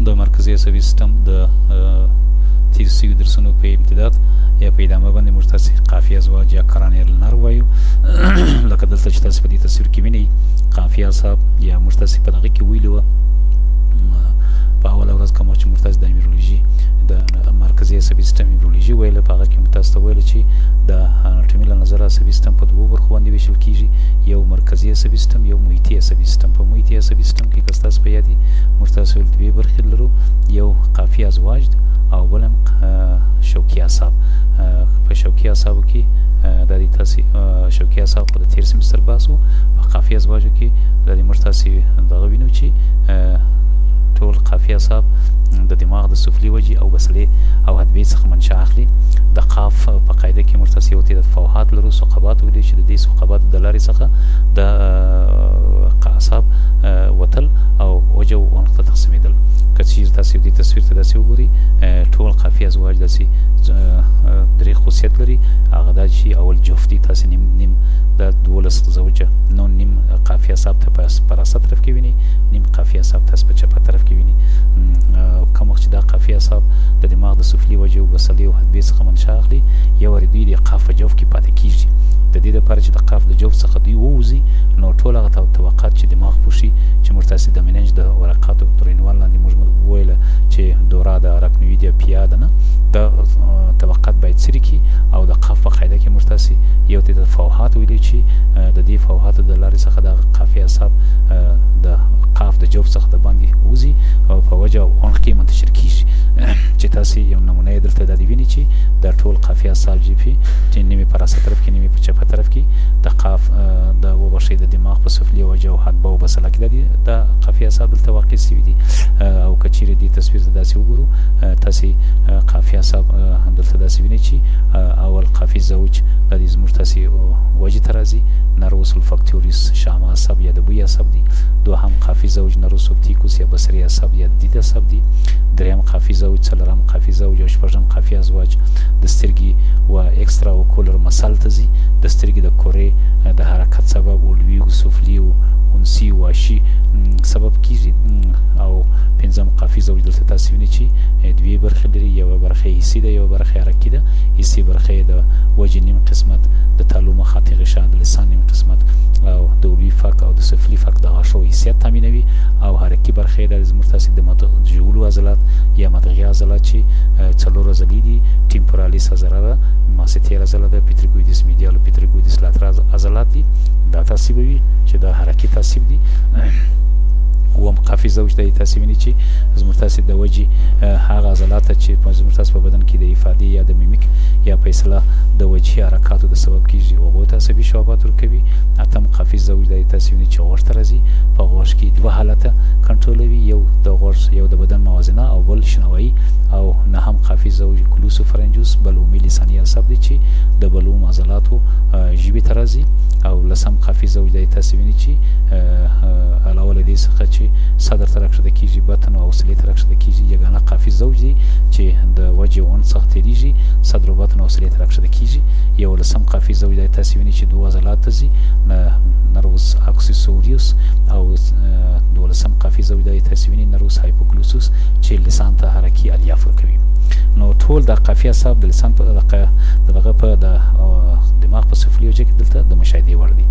د مرکزي عصبي سیستم د تیر سوي درسونو په امتداد یا په ادامه باندې موږ تاسې قافیه ازواج یا کرانیل نر وایو. لکه دلته چې تاسې په دې تصویر کې وینئ قافیه اعصاب یا موږ تاسې په دغه کې ویلي وه په اوله ورځ کوم چې موږ تاسې د امبریولوژي د مرکزي عصبي سیستم امبریولوژي ویله په هغه کې موږ تاسو ته ویله چې د اناټومي له نظره عصبي سیستم په دوو برخو باندې ویشل کېږي، یو مرکزي عصبي سیستم، یو محیطي عصبي سیستم. په محیطي عصبي سیستم کې که ستاسو په یاد وي موږ تاسو ویل دوې برخې لرو، یو قافیه ازواج او بل هم شوکي اعصاب. په شوکي اعصابو کې د دې تاسې شوکي اعصاب خو د تېر سمستر بحث و، په قافیه ازواجو کې د دې موږ تاسې دغه وینو چې ټول قافیه اعصاب د دماغ د سفلي وجې او بصلې او حدبې څخه منشأ اخلي. د قاف په قاعده کې موږ تاسې یو تعداد فوحات لرو، ثقبات ویلي چې د دې ثقباتو د لارې څخه د اعصاب وتل او وجه او عنق ته تقسیمېدل. که چیرې تاسې دې تصویر ته داسې وګورئ ټول قافیه ازواج داسې درې خصوصیت لري. هغه دا چې اول جفت دي، تاسې نیم د 12 زوجه نیم قافیه اعصاب ته په راسته طرف کې وینئ، نیم قافیه اعصاب تاسې په چپه طرف کې وینئ. کوم وخت چې دا قافیه اعصاب د دماغ د سفلي وجې او بصلې او حدبې څخه منشأ اخلي، یو وارې دوی د قاف په جوف کې پاتې کېږي. د دې دپاره چې د قاف د جوف څخه دوی ووځي نو ټول هغه طبقات چې دماغ پوښي چې موږ تاسې د مننج د ورقاتو تر عنوان لاندې موږ وویله چې دوره ده، اراکنوید یا پیا ده، نه دا طبقات باید څري کړي او د قاف په قاعده کې موږ تاسې یو تعداد فوحات ویلي چې د دې فوحاتو د لارې څخه د قافیه اعصاب د قاف د جوف څخه د باندې وځي او په وجه او عنق کې منتشر کېږي. چې تاسې یو نمونه یې دلته دا دې وینئ چې دا ټول قافیه اعصاب چې نیمې په راسته طرف کې نیمې په چپه طرف کې د قاف د وبښئ د دماغ په سفلي وجه او حدبه او بصله کې دا قافیه اعصاب دلته واقع سوي دي. او که چیرې دې تصویر ته داسې وګورو تاسې قافیه اعصاب دلته داسې وینئ چې اول قافي زوج دا دې زموږ تاسې وجې ته راځي، نروس الفاکتوریس شامه عصب یا د بوی عصب دي. دوهم قافي زوج نروس اپتیکوس یا بصري عصب یا د دید عصب دي. دریم قافي زوج، څلورم قافي زوج او شپږم قافي ازواج د سترګې و اکسترا اوکولر مسل ته ځي، د سترګې د کورې د حرکت سبب علوي او سفلي او انسي او واشي سبب کیږي. او پنځم قافي زوج دلته تاسې وینئ چې دوې برخې لري، یوه برخه یې حسي ده، یوه برخه یې حرکي ده. حسي برخه یې د وجې نیم قسمت، د تالو مخاطي غشا د لسان نیم قسمت او د علوي فک او د سفلي فک د غشو حیثیت تامینوي. او حرکي برخه یې د زموږ تاسې د مدغجولو عضلات یا مدغي عضلات چې څلور عضلې دي، ټیمپورالیس عضله ده، ماسیتیر عضله ده، پیترګویدس میډیال او پیترګویدس لاترال عضلات دي. دا تاسیبوي چې دا حرکي تاسیب دي. اووم قافي زوج دی تاسې وینئ چې زموږ تاسې د وجې هغه عضلات چې زموږ تاسې په بدن کې د افادې یا د میمیک یا په اصطلاح د وجهي حرکاتو د سبب کېږي، هغو ته عصبي شعبات ورکوي. اتم قافي زوج دی تاسې وینئ چې غوږ ته راځي، په غوږ کې دوه حالته کنټرولوي، یو د غوږ یو د بدن موازنه او بل شنوایي. او نهم قافي زوج کلوسو فرنجوس بلعومي لساني عصب دی چې د بلعوم عضلاتو ژبې ته راځي. او لسم قافي زوج دی تاسې وینئ چې علاوه له دې څخه چې صدر ته راکښته کېږي، بطن او حوصلې ته راکښته کېږي، یګانه قافي زوج دی چې د وجې او عنق څخه تېرېږي، صدر او بطن او حوصلې ته راکښته کېږي. یولسم قافي زوج دی تاسې وینئ چې دوه عضلات ته ځي، نروس اکسیسوریوس. او دولسم قافي زوج دی تاسې وینئ نروس هایپوګلوسوس چې لسان ته حرکي الیاف ورکوي. نو ټول دا قافي اعصاب د لسان په دغه په د دماغ په سفلي وجه کې دلته د مشاهدې وړ دي.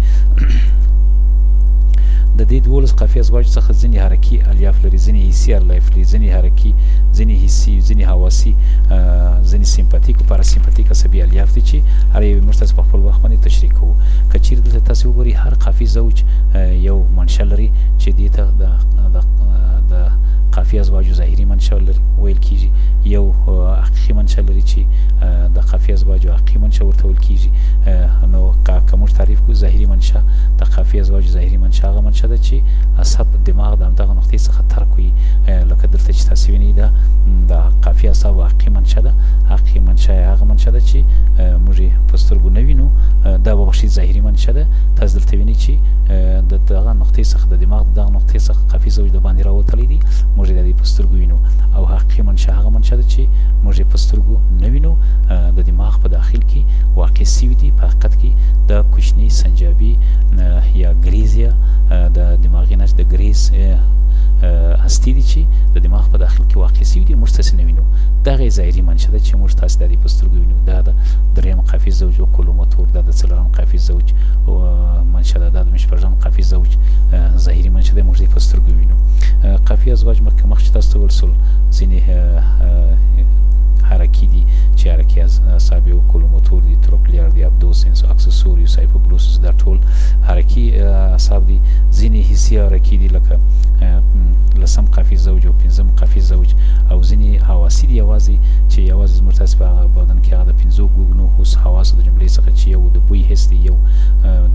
د دې 12 قافي ازواج څخه ځینې حرکي الیاف لري، ځینې حسي الیاف لري، ځینې حرکي، ځینې حسي، ځینې حواسي، ځینې سیمپاتیک او پاراسیمپاتیک عصبي الیاف دي چې هر یو موږ تاسې په خپل وخت باندې تشریح کوو. که چیرې دلته تاسې وګورئ هر قافي زوج یو منشأ لري چې دې ته د قافي ازواجو ظاهري منشأ ویل کېږي، یو حقیقي منشأ لري چې د قافي ازواجو حقیقي منشأ ورته ویل کېږي. نو که موږ تعریف کړو ظاهري منشأ د قافي ازواجو ظاهري منشأ هغه منشأ ده چې عصب دماغ د همدغه نقطې څخه ترک وي. لکه دلته چې تاسې وینئ دا د قافي اعصابو حقیقي منشأ ده. حقیقي منشأ یې هغه منشأ ده چې موږ یې په سترګو نه وینو، دا وبښئ ظاهري منشأ ده. تاسې دلته وینئ چې د دغه نقطې څخه د دماغ د دغه نقطې څخه قافي زوج د باندې راوتلی دي، موږ یې د دې په سترګو وینو. او حقیقي منشأ هغه منشأ ده چې موږ یې په سترګو نه وینو، د دماغ په داخل کې واقع سوي دي. په حقیقت کې د کوچني سنجابي یا ګریزیا د دماغي نسج د ګریز هستې دي چې د دماغ په داخل کې واقع شوي دي موږ تاسې نه وینو دغه یې ظاهري منشأ ده چې موږ تاسې دا د په سترګو وینو دا د درېیم قافي زوج اوکولوموتور دا د څلورم قافي زوج منشأ ده دا د شپږم قافي زوج ظاهري منشأ ده موږ یې په سترګو وینو قافي ازواج مخکې تاسو ته وویل سول ځینې حرکي دي چې حرکي اعصاب اوکولوموتور دي تروکلیر دي ابدوسنس اکسسوریوس هایپوګلوسس دا ټول حرکي اعصاب دي ځینې حسي حرکي دي لکه لسم قافي زوج او پنځم قافي زوج او ځینې حواسي دي یوازې چې یوازې زموږ تاسې په بدن کې هغه د پنځو ګوګنو حس حواسو د جملې څخه چې یو د بوی حس دی یو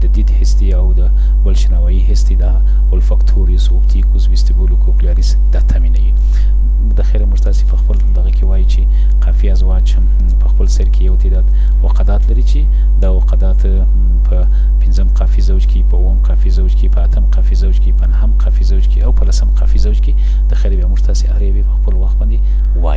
د دید حس دی او د بل شنوایي حس دی دا اولفاکتوریوس اوپټیکوس ویسټیبولو کوکلیاریس دا تامینوي د خیره موږ تاسې په خپل دغه کې وایي چې قافي ازواج په خپل سر کې یو تعداد وقدات لري چې دا وقدات په پنځم قافي زوج کې په اووم قافي زوج کې په اتم قافي زوج کې په نهم قافي زوج کې او په لسم قافي زوج کې د خیره بیا موږ تاسې هر یوې په خپل وخت باندې وایي